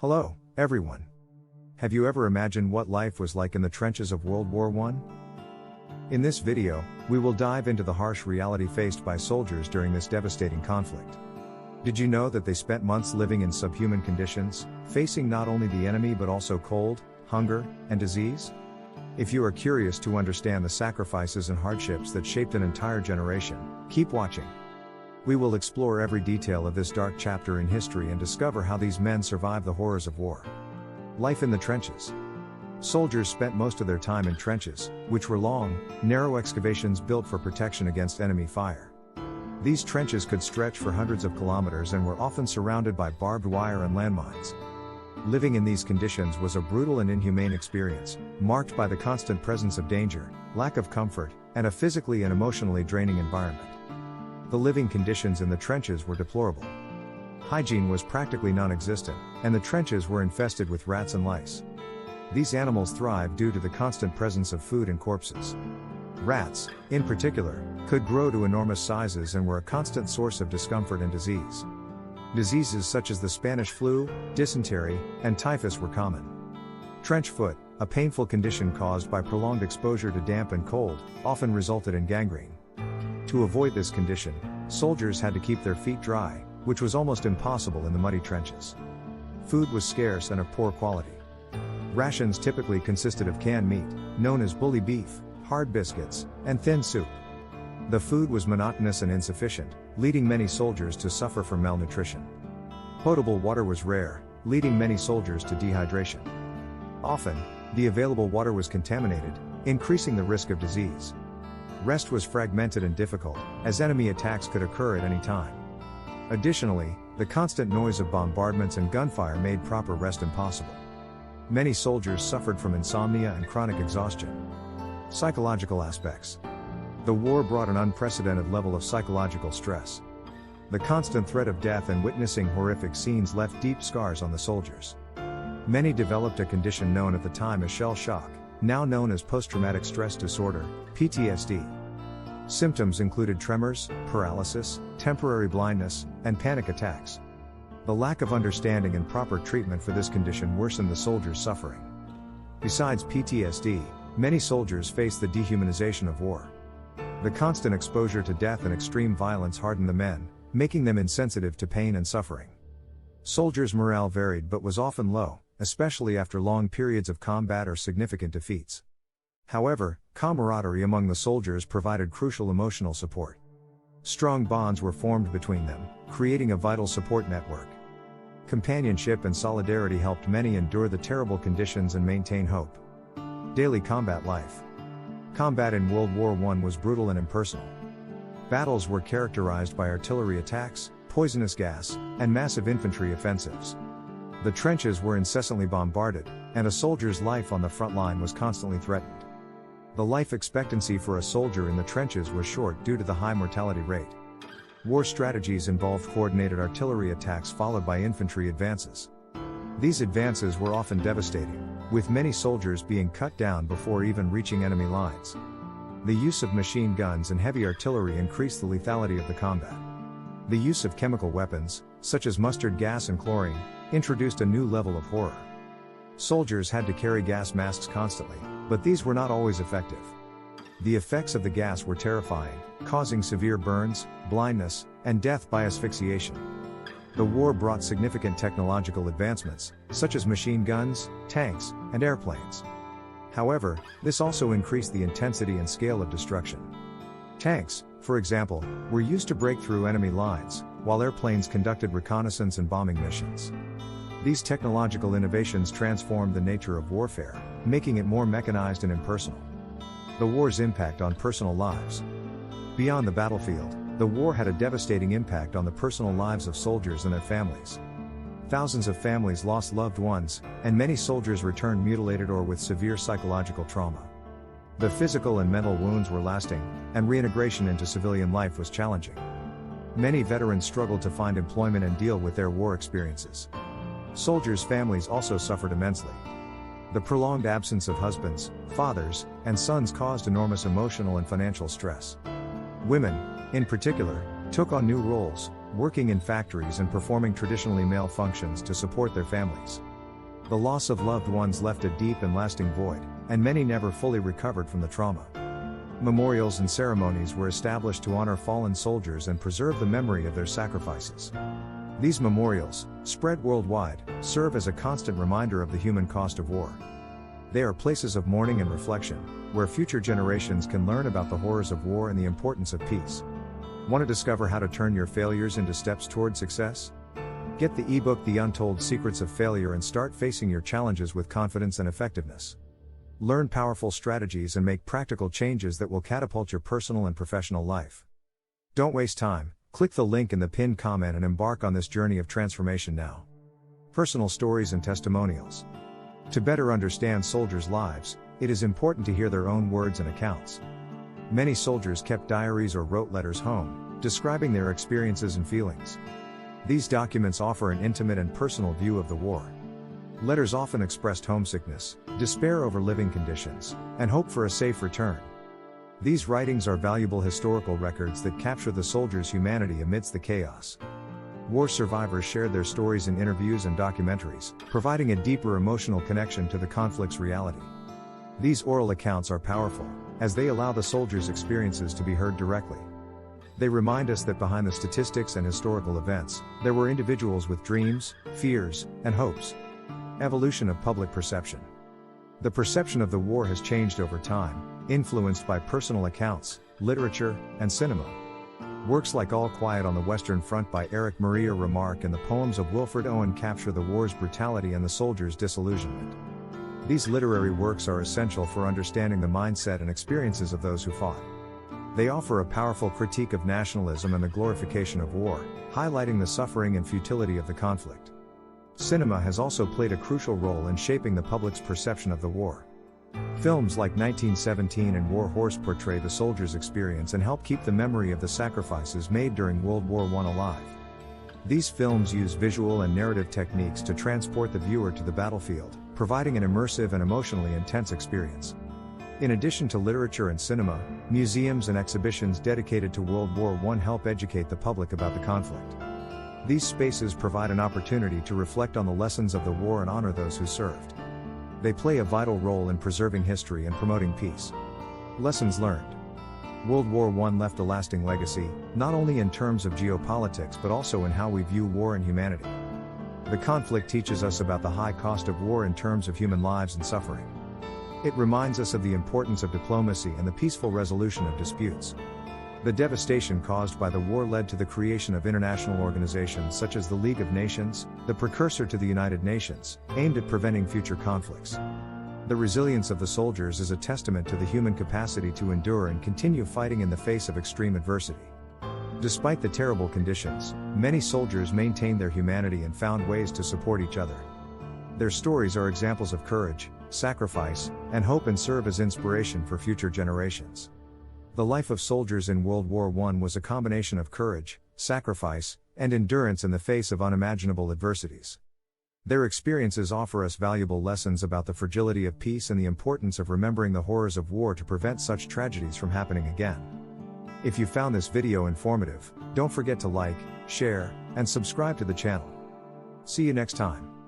Hello, everyone. Have you ever imagined what life was like in the trenches of World War I? In this video, we will dive into the harsh reality faced by soldiers during this devastating conflict. Did you know that they spent months living in subhuman conditions, facing not only the enemy but also cold, hunger, and disease? If you are curious to understand the sacrifices and hardships that shaped an entire generation, keep watching. We will explore every detail of this dark chapter in history and discover how these men survived the horrors of war. Life in the trenches. Soldiers spent most of their time in trenches, which were long, narrow excavations built for protection against enemy fire. These trenches could stretch for hundreds of kilometers and were often surrounded by barbed wire and landmines. Living in these conditions was a brutal and inhumane experience, marked by the constant presence of danger, lack of comfort, and a physically and emotionally draining environment. The living conditions in the trenches were deplorable. Hygiene was practically non-existent, and the trenches were infested with rats and lice. These animals thrived due to the constant presence of food and corpses. Rats, in particular, could grow to enormous sizes and were a constant source of discomfort and disease. Diseases such as the Spanish flu, dysentery, and typhus were common. Trench foot, a painful condition caused by prolonged exposure to damp and cold, often resulted in gangrene. To avoid this condition, soldiers had to keep their feet dry, which was almost impossible in the muddy trenches. Food was scarce and of poor quality. Rations typically consisted of canned meat, known as bully beef, hard biscuits, and thin soup. The food was monotonous and insufficient, leading many soldiers to suffer from malnutrition. Potable water was rare, leading many soldiers to dehydration. Often, the available water was contaminated, increasing the risk of disease. Rest was fragmented and difficult, as enemy attacks could occur at any time. Additionally, the constant noise of bombardments and gunfire made proper rest impossible. Many soldiers suffered from insomnia and chronic exhaustion. Psychological aspects. The war brought an unprecedented level of psychological stress. The constant threat of death and witnessing horrific scenes left deep scars on the soldiers. Many developed a condition known at the time as shell shock, now known as post-traumatic stress disorder, PTSD. Symptoms included tremors, paralysis, temporary blindness, and panic attacks. The lack of understanding and proper treatment for this condition worsened the soldiers' suffering. Besides PTSD, many soldiers faced the dehumanization of war. The constant exposure to death and extreme violence hardened the men, making them insensitive to pain and suffering. Soldiers' morale varied but was often low, especially after long periods of combat or significant defeats. However, camaraderie among the soldiers provided crucial emotional support. Strong bonds were formed between them, creating a vital support network. Companionship and solidarity helped many endure the terrible conditions and maintain hope. Daily combat life. Combat in World War I was brutal and impersonal. Battles were characterized by artillery attacks, poisonous gas, and massive infantry offensives. The trenches were incessantly bombarded, and a soldier's life on the front line was constantly threatened. The life expectancy for a soldier in the trenches was short due to the high mortality rate. War strategies involved coordinated artillery attacks followed by infantry advances. These advances were often devastating, with many soldiers being cut down before even reaching enemy lines. The use of machine guns and heavy artillery increased the lethality of the combat. The use of chemical weapons, such as mustard gas and chlorine, introduced a new level of horror. Soldiers had to carry gas masks constantly, but these were not always effective. The effects of the gas were terrifying, causing severe burns, blindness, and death by asphyxiation. The war brought significant technological advancements, such as machine guns, tanks, and airplanes. However, this also increased the intensity and scale of destruction. Tanks, for example, were used to break through enemy lines, while airplanes conducted reconnaissance and bombing missions. These technological innovations transformed the nature of warfare, making it more mechanized and impersonal. The war's impact on personal lives. Beyond the battlefield, the war had a devastating impact on the personal lives of soldiers and their families. Thousands of families lost loved ones, and many soldiers returned mutilated or with severe psychological trauma. The physical and mental wounds were lasting, and reintegration into civilian life was challenging. Many veterans struggled to find employment and deal with their war experiences. Soldiers' families also suffered immensely. The prolonged absence of husbands, fathers, and sons caused enormous emotional and financial stress. Women, in particular, took on new roles, working in factories and performing traditionally male functions to support their families. The loss of loved ones left a deep and lasting void, and many never fully recovered from the trauma. Memorials and ceremonies were established to honor fallen soldiers and preserve the memory of their sacrifices. These memorials, spread worldwide, serve as a constant reminder of the human cost of war. They are places of mourning and reflection, where future generations can learn about the horrors of war and the importance of peace. Want to discover how to turn your failures into steps toward success? Get the ebook The Untold Secrets of Failure and start facing your challenges with confidence and effectiveness. Learn powerful strategies and make practical changes that will catapult your personal and professional life. Don't waste time, click the link in the pinned comment and embark on this journey of transformation now. Personal stories and testimonials. To better understand soldiers' lives, it is important to hear their own words and accounts. Many soldiers kept diaries or wrote letters home, describing their experiences and feelings. These documents offer an intimate and personal view of the war. Letters often expressed homesickness, despair over living conditions, and hope for a safe return. These writings are valuable historical records that capture the soldiers' humanity amidst the chaos. War survivors shared their stories in interviews and documentaries, providing a deeper emotional connection to the conflict's reality. These oral accounts are powerful, as they allow the soldiers' experiences to be heard directly. They remind us that behind the statistics and historical events, there were individuals with dreams, fears, and hopes. Evolution of public perception. The perception of the war has changed over time, influenced by personal accounts, literature, and cinema. Works like All Quiet on the Western Front by Erich Maria Remarque and the poems of Wilfred Owen capture the war's brutality and the soldiers' disillusionment. These literary works are essential for understanding the mindset and experiences of those who fought. They offer a powerful critique of nationalism and the glorification of war, highlighting the suffering and futility of the conflict. Cinema has also played a crucial role in shaping the public's perception of the war. Films like 1917 and War Horse portray the soldiers' experience and help keep the memory of the sacrifices made during World War I alive. These films use visual and narrative techniques to transport the viewer to the battlefield, providing an immersive and emotionally intense experience. In addition to literature and cinema, museums and exhibitions dedicated to World War I help educate the public about the conflict. These spaces provide an opportunity to reflect on the lessons of the war and honor those who served. They play a vital role in preserving history and promoting peace. Lessons learned. World War I left a lasting legacy, not only in terms of geopolitics but also in how we view war and humanity. The conflict teaches us about the high cost of war in terms of human lives and suffering. It reminds us of the importance of diplomacy and the peaceful resolution of disputes. The devastation caused by the war led to the creation of international organizations such as the League of Nations, the precursor to the United Nations, aimed at preventing future conflicts. The resilience of the soldiers is a testament to the human capacity to endure and continue fighting in the face of extreme adversity. Despite the terrible conditions, many soldiers maintained their humanity and found ways to support each other. Their stories are examples of courage, sacrifice, and hope and serve as inspiration for future generations. The life of soldiers in World War I was a combination of courage, sacrifice, and endurance in the face of unimaginable adversities. Their experiences offer us valuable lessons about the fragility of peace and the importance of remembering the horrors of war to prevent such tragedies from happening again. If you found this video informative, don't forget to like, share, and subscribe to the channel. See you next time.